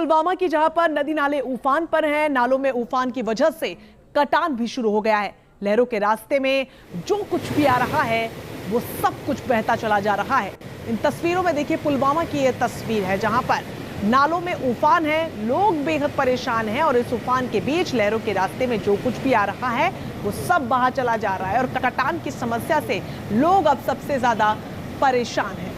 पुलवामा की, जहां पर नदी नाले उफान पर हैं। नालों में उफान की वजह से कटान भी शुरू हो गया है। लहरों के रास्ते में जो कुछ भी आ रहा है वो सब कुछ बहता चला जा रहा है। इन तस्वीरों में देखिए, पुलवामा की यह तस्वीर है जहां पर नालों में उफान है, लोग बेहद परेशान हैं और इस उफान के बीच लहरों के रास्ते में जो कुछ भी आ रहा है वो सब बहा चला जा रहा है और कटान की समस्या से लोग अब सबसे ज्यादा परेशान हैं।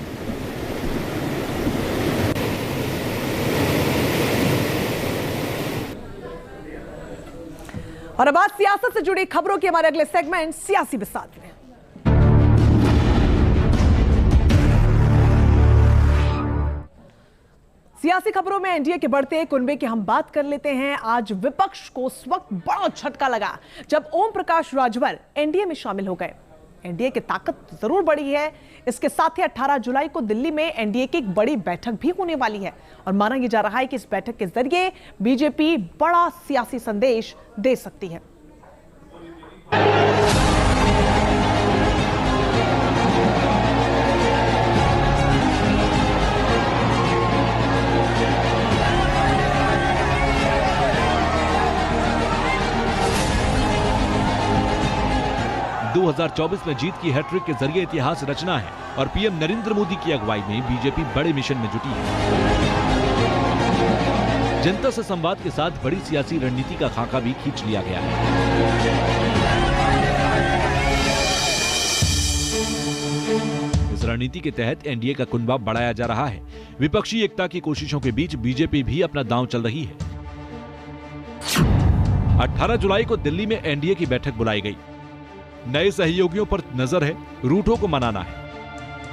और अब आज सियासत से जुड़ी खबरों के हमारे अगले सेगमेंट सियासी बिसात में। सियासी खबरों में एनडीए के बढ़ते कुनबे की हम बात कर लेते हैं। आज विपक्ष को उस वक्त बड़ा झटका लगा जब ओम प्रकाश राजभर एनडीए में शामिल हो गए। एनडीए की ताकत जरूर बढ़ी है। इसके साथ ही 18 जुलाई को दिल्ली में एनडीए की एक बड़ी बैठक भी होने वाली है और माना यह जा रहा है कि इस बैठक के जरिए बीजेपी बड़ा सियासी संदेश दे सकती है। 2024 में जीत की हैट्रिक के जरिए इतिहास रचना है और पीएम नरेंद्र मोदी की अगुवाई में बीजेपी बड़े मिशन में जुटी है। जनता से संवाद के साथ बड़ी सियासी रणनीति का खाका भी खींच लिया गया है। इस रणनीति के तहत एनडीए का कुनबा बढ़ाया जा रहा है। विपक्षी एकता की कोशिशों के बीच बीजेपी भी अपना दांव चल रही है। 18 जुलाई को दिल्ली में एनडीए की बैठक बुलाई गई। नए सहयोगियों पर नजर है, रूठों को मनाना है।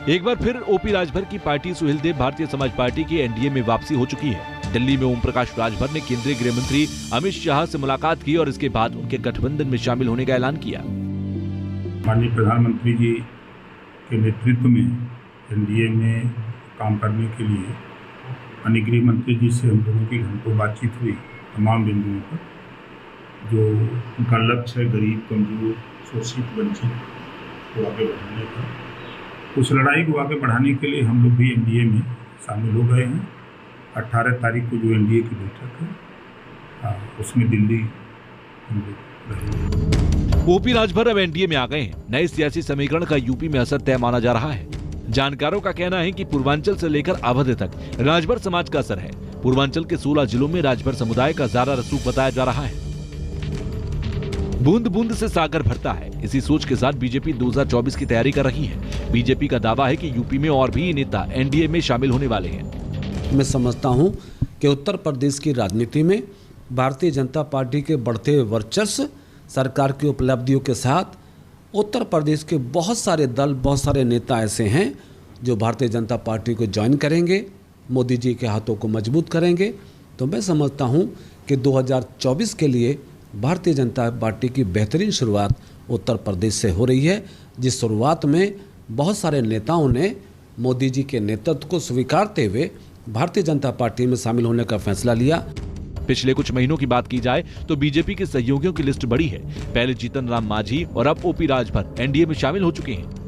एक बार फिर ओपी राजभर की पार्टी सुहेलदेव भारतीय समाज पार्टी की एनडीए में वापसी हो चुकी है। दिल्ली में ओम प्रकाश राजभर ने केंद्रीय गृह मंत्री अमित शाह से मुलाकात की और इसके बाद उनके गठबंधन में शामिल होने का ऐलान किया। माननीय प्रधानमंत्री जी के नेतृत्व में एनडीए में काम करने के लिए माननीय गृह मंत्री जी से हम लोगों की घंटों बातचीत हुई। तमाम बिंदुओं पर जो उनका लक्ष्य है, गरीब, कमजोर, शोषित, वंचित को आगे बढ़ाने का, उस लड़ाई को आगे बढ़ाने के लिए हम लोग भी एनडीए में शामिल हो गए हैं। 18 तारीख को जो एनडीए की बैठक है उसमें दिल्ली हम लोग रहेंगे। ओपी राजभर अब एनडीए में आ गए हैं। नए सियासी समीकरण का यूपी में असर तय माना जा रहा है। जानकारों का कहना है कि पूर्वांचल से लेकर अवध तक राजभर समाज का असर है। पूर्वांचल के 16 जिलों में राजभर समुदाय का ज्यादा रसूख बताया जा रहा है। बूंद बूंद से सागर भरता है। इसी सोच के साथ बीजेपी 2024 की तैयारी कर रही है। बीजेपी का दावा है कि यूपी में और भी नेता एनडीए में शामिल होने वाले हैं। मैं समझता हूं कि उत्तर प्रदेश की राजनीति में भारतीय जनता पार्टी के बढ़ते वर्चस्व, सरकार की उपलब्धियों के साथ उत्तर प्रदेश के बहुत सारे दल, बहुत सारे नेता ऐसे हैं जो भारतीय जनता पार्टी को ज्वाइन करेंगे, मोदी जी के हाथों को मजबूत करेंगे। तो मैं समझता हूं कि 2024 के लिए भारतीय जनता पार्टी की बेहतरीन शुरुआत उत्तर प्रदेश से हो रही है, जिस शुरुआत में बहुत सारे नेताओं ने मोदी जी के नेतृत्व को स्वीकारते हुए भारतीय जनता पार्टी में शामिल होने का फैसला लिया। पिछले कुछ महीनों की बात की जाए तो बीजेपी के सहयोगियों की लिस्ट बड़ी है। पहले जीतन राम मांझी और अब ओपी राजभर एनडीए में शामिल हो चुके हैं।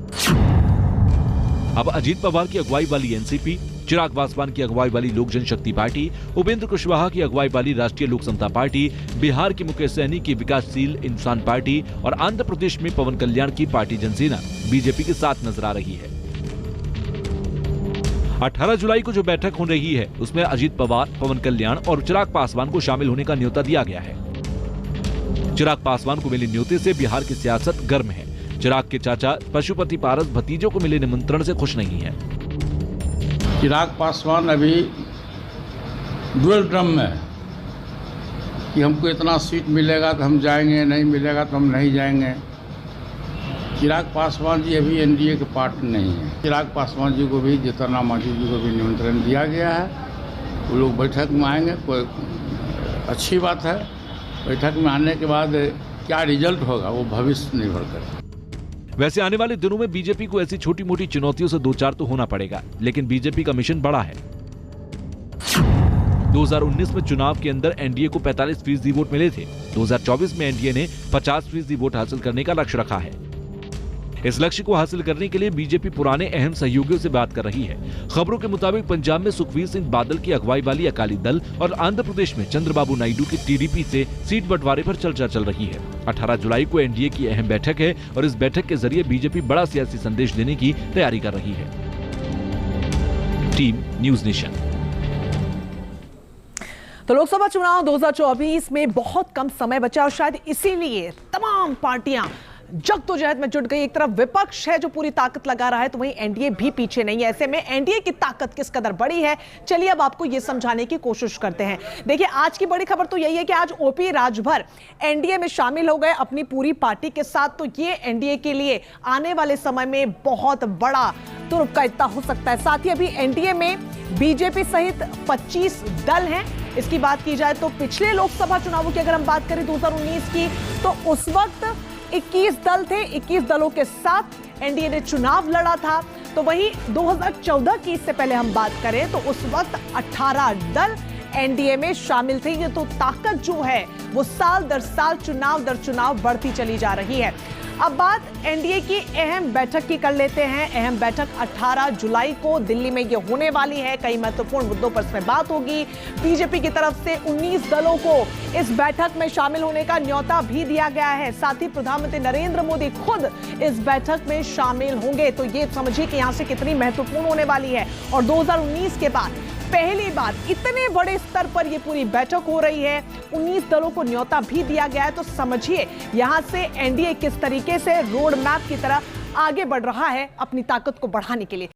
अब अजीत पवार की अगुवाई वाली एनसीपी, चिराग पासवान की अगुवाई वाली लोक जनशक्ति पार्टी, उपेंद्र कुशवाहा की अगुवाई वाली राष्ट्रीय लोक समता पार्टी, बिहार की मुकेश सहनी की विकासशील इंसान पार्टी और आंध्र प्रदेश में पवन कल्याण की पार्टी जनसेना बीजेपी के साथ नजर आ रही है। 18 जुलाई को जो बैठक हो रही है उसमें अजीत पवार, पवन कल्याण और चिराग पासवान को शामिल होने का न्योता दिया गया है। चिराग पासवान को मिले न्योते से बिहार की सियासत गर्म है। चिराग के चाचा पशुपति पारस भतीजों को मिले निमंत्रण से खुश नहीं है। चिराग पासवान अभी डुअल ड्रम में है कि हमको इतना सीट मिलेगा तो हम जाएंगे, नहीं मिलेगा तो हम नहीं जाएंगे। चिराग पासवान जी अभी एनडीए के पार्ट नहीं है। चिराग पासवान जी को भी, जीतन राम मांझी जी को भी निमंत्रण दिया गया है। वो लोग बैठक में आएंगे, कोई अच्छी बात है। बैठक में आने के बाद क्या रिजल्ट होगा वो भविष्य निर्भर करेगा। वैसे आने वाले दिनों में बीजेपी को ऐसी छोटी मोटी चुनौतियों से दो चार तो होना पड़ेगा, लेकिन बीजेपी का मिशन बड़ा है। 2019 में चुनाव के अंदर एनडीए को 45% वोट मिले थे। 2024 में एनडीए ने 50% वोट हासिल करने का लक्ष्य रखा है। इस लक्ष्य को हासिल करने के लिए बीजेपी पुराने अहम सहयोगियों से बात कर रही है। खबरों के मुताबिक पंजाब में सुखबीर सिंह बादल की अगुवाई वाली अकाली दल और आंध्र प्रदेश में चंद्रबाबू नायडू की टीडीपी से सीट बंटवारे पर चर्चा चल रही है। 18 जुलाई को एनडीए की अहम बैठक है और इस बैठक के जरिए बीजेपी बड़ा सियासी संदेश देने की तैयारी कर रही है। Team news nation. तो लोकसभा चुनाव 2024 में बहुत कम समय बचा और शायद इसीलिए तमाम पार्टियां जद्दोजहद में जुट गई। एक तरफ विपक्ष है जो पूरी ताकत लगा रहा है, तो वहीं एनडीए भी पीछे नहीं है। ऐसे में एनडीए की ताकत किस कदर बड़ी है, चलिए अब आपको यह समझाने की कोशिश करते हैं। देखिए, आज की बड़ी खबर तो यही है कि आज ओपी राजभर एनडीए में शामिल हो गए अपनी पूरी पार्टी के साथ। तो ये एनडीए के लिए आने वाले समय में बहुत बड़ा तुर्क का इत्ता हो सकता है। साथ ही अभी एनडीए में बीजेपी सहित 25 दल हैं। इसकी बात की जाए तो पिछले लोकसभा चुनावों की अगर हम बात करें 2019 की, तो उस वक्त 21 दल थे। 21 दलों के साथ एनडीए ने चुनाव लड़ा था। तो वहीं 2014 की इससे पहले हम बात करें तो उस वक्त 18 दल एनडीए में शामिल थे। ये तो ताकत जो है वो साल दर साल, चुनाव दर चुनाव बढ़ती चली जा रही है। अब बात एनडीए की अहम बैठक की कर लेते हैं। अहम बैठक 18 जुलाई को दिल्ली में ये होने वाली है। कई महत्वपूर्ण मुद्दों पर इसमें बात होगी। बीजेपी की तरफ से 19 दलों को इस बैठक में शामिल होने का न्योता भी दिया गया है। साथ ही प्रधानमंत्री नरेंद्र मोदी खुद इस बैठक में शामिल होंगे। तो ये समझिए कि यहां से कितनी महत्वपूर्ण होने वाली है। और 2019 के बाद पहली बार इतने बड़े स्तर पर यह पूरी बैठक हो रही है। 19 दलों को न्योता भी दिया गया है। तो समझिए यहां से एनडीए किस तरीके से रोड मैप की तरह आगे बढ़ रहा है अपनी ताकत को बढ़ाने के लिए।